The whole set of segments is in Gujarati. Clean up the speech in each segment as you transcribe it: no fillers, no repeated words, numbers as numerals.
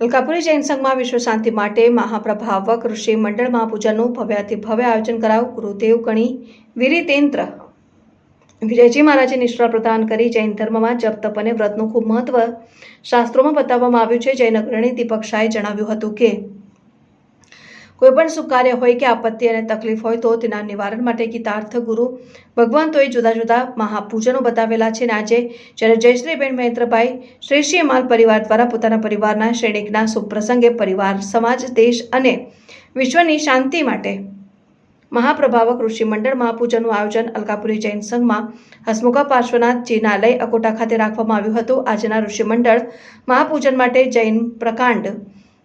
અલકાપુરી જૈન સંઘમાં વિશ્વ શાંતિ માટે મહાપ્રભાવક ઋષિ મંડળ મહાપૂજનનું ભવ્યાતિ ભવ્ય આયોજન કરાયું। ગુરુદેવ ગણી વીરેન્દ્ર વિજયજી મહારાજે નિષ્ઠા પ્રદાન કરી। જૈન ધર્મમાં જપ તપ અને વ્રતનું ખૂબ મહત્વ શાસ્ત્રોમાં બતાવવામાં આવ્યું છે। જૈન અગ્રણી દીપક શાહે જણાવ્યું હતું કે કોઈપણ શુભ કાર્ય હોય કે આપત્તિ અને તકલીફ હોય તો તેના નિવારણ માટે ગીતાર્થ ગુરુ ભગવંતોએ જુદા જુદા મહાપૂજનો બતાવેલા છે। અને આજે જ્યારે જયશ્રીબેન મહેન્દ્રભાઈ શ્રેષ્ઠી માલ પરિવાર દ્વારા પોતાના પરિવારના શ્રેણીકના શુભ પ્રસંગે પરિવાર સમાજ દેશ અને વિશ્વની શાંતિ માટે મહાપ્રભાવક ઋષિ મંડળ મહાપૂજનનું આયોજન અલકાપુરી જૈન સંઘમાં હસમુખા પાર્શ્વનાથ જિનાલય અકોટા ખાતે રાખવામાં આવ્યું હતું। આજના ઋષિ મંડળ મહાપૂજન માટે જૈન પ્રકાંડ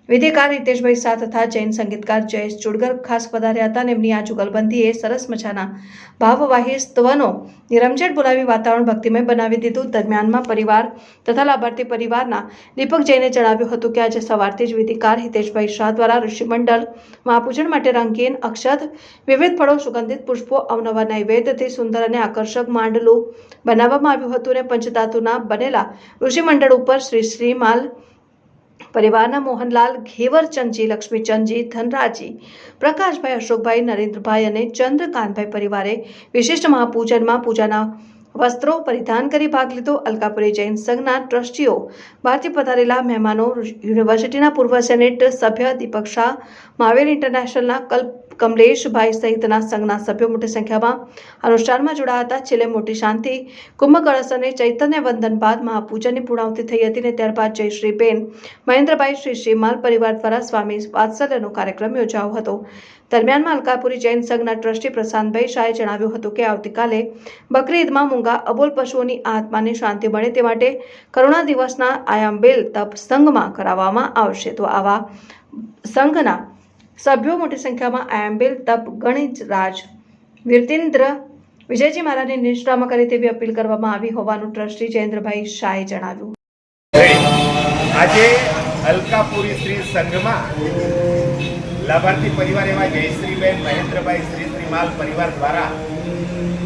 વિધિકાર હિતેશભાઈ શાહ તથા જૈન સંગીતકાર જયેશ ચુડગર ખાસ પધાર્યા હતા। અને એમની આ જુગલબંધીએ સરસ મજાના ભાવવાહી સ્તવનો નિરમઝટ બોલાવી વાતાવરણ ભક્તિમય બનાવી દીધું। દરમિયાનમાં પરિવાર તથા લાભાર્થી પરિવારના દીપક જૈને જણાવ્યું હતું કે આજે સવારથી જ વિધિકાર હિતેશભાઈ શાહ દ્વારા ઋષિ મંડળ મહાપૂજન માટે રંગીન અક્ષત વિવિધ ફળો સુગંધિત પુષ્પો અવનવા નૈવેદ્યથી સુંદર અને આકર્ષક માંડલું બનાવવામાં આવ્યું હતું। અને પંચધાતુના બનેલા ઋષિ મંડળ ઉપર શ્રી માલ પરિવારના મોહનલાલ ઘેવરચંદજી લક્ષ્મીચંદજી ધનરાજી પ્રકાશભાઈ અશોકભાઈ નરેન્દ્રભાઈ અને ચંદ્રકાંતભાઈ પરિવારે વિશિષ્ટ મહાપૂજનમાં પૂજાના વસ્ત્રો પરિધાન કરી ભાગ લીધો। અલકાપુરી જૈન સંઘના ટ્રસ્ટીઓ બહારથી પધારેલા મહેમાનો યુનિવર્સિટીના પૂર્વ સેનેટ સભ્ય દીપક શાહ માવેલ ઇન્ટરનેશનલના કમલેશભાઈ સહિતના સંઘના સભ્યો મોટી સંખ્યામાં અનુષ્ઠાનમાં જોડાયા હતા। છેલ્લે મોટી શાંતિ કુંભ કળશ અને ચૈતન્ય વંદન બાદ મહાપૂજનની પૂર્ણાહુતિ થઈ હતી। અને ત્યારબાદ જયશ્રીબેન મહેન્દ્રભાઈ શ્રી માલ પરિવાર દ્વારા સ્વામી વાત્સલ્યનો કાર્યક્રમ યોજાયો હતો। દરમિયાનમાં અલકાપુરી જૈન સંઘના ટ્રસ્ટી પ્રશાંતભાઈ શાહે જણાવ્યું હતું કે આવતીકાલે બકરી ઈદમાં મૂંગા અબોલ પશુઓની આત્માને શાંતિ મળે તે માટે કરુણા દિવસના આયામબેલ તપ સંઘમાં કરાવવામાં આવશે। તો આવા સંઘના સભ્યો મોટી સંખ્યામાં આયામબેલ તપ ગણિતરાજ વીરેન્દ્ર વિજયજી મહારાજની નિષ્ઠામાં કરે તેવી અપીલ કરવામાં આવી હોવાનું ટ્રસ્ટી જયેન્દ્રભાઈ શાહે જણાવ્યું। આજે અલકાપુરી શ્રી સંઘમાં લાભાર્થી પરિવાર એવા જયશ્રીબેન મહેન્દ્રભાઈ શ્રી માલ પરિવાર દ્વારા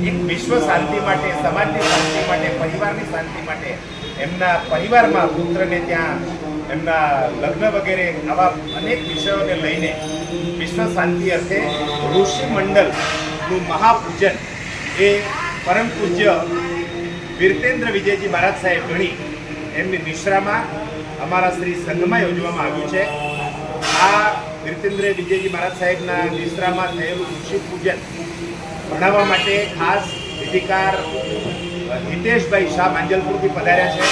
એક વિશ્વ શાંતિ માટે, સમાજની શાંતિ માટે, પરિવારની શાંતિ માટે એમના પરિવારમાં પુત્રને ત્યાં એમના લગ્ન વગેરે આવા અનેક વિષયોને લઈને વિશ્વ શાંતિ અર્થે ઋષિ મંડળનું મહાપૂજન એ પરમ પૂજ્ય વીરેન્દ્ર વિજયજી મહારાજ સાહેબ ગણી એમની નિશ્રામાં અમારા શ્રી સંઘમાં યોજવામાં આવ્યું છે। આ વીરેન્દ્ર વિજયજી મહારાજ સાહેબના નિશ્રામાં થયેલું ઋષિ પૂજન ભણાવવા માટે ખાસ વિધિકાર હિતેશભાઈ શાહ માંજલપુરથી પધાર્યા છે।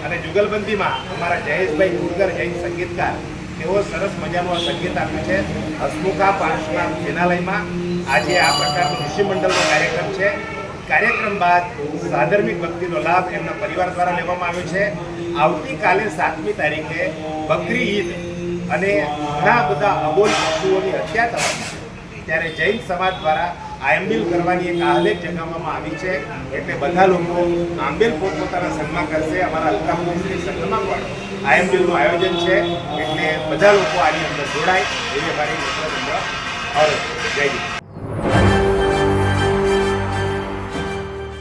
અને જુગલબંધીમાં અમારા જયેશભાઈ ચુડગર જૈન સંગીતકાર તેઓ સરસ મજાનું સંગીત આપ્યું છે। હસમુખા પાર્શ્વનાથ જિનાલયમાં આજે આ પ્રકારનો ઋષિ મંડળનો કાર્યક્રમ છે। કાર્યક્રમ બાદ સાધર્મિક ભક્તિનો લાભ એમના પરિવાર દ્વારા લેવામાં આવ્યો છે। આવતીકાલે 7મી તારીખે બકરી ઈદ અને ઘણા બધા અબોલ પશુઓની હત્યા થવાની ત્યારે જૈન સમાજ દ્વારા આંબેલ કરવાની એક આહલેખ જગાવવામાં આવી છે। એટલે બધા લોકો આંબેલ પોતપોતાના સંઘમાં કરશે। અમારા અલકાપુરી સંઘમાં પણ આંબેલનું આયોજન છે, એટલે બધા લોકો આની અંદર જોડાય એવી અમારી મિત્ર જય હિન્દ।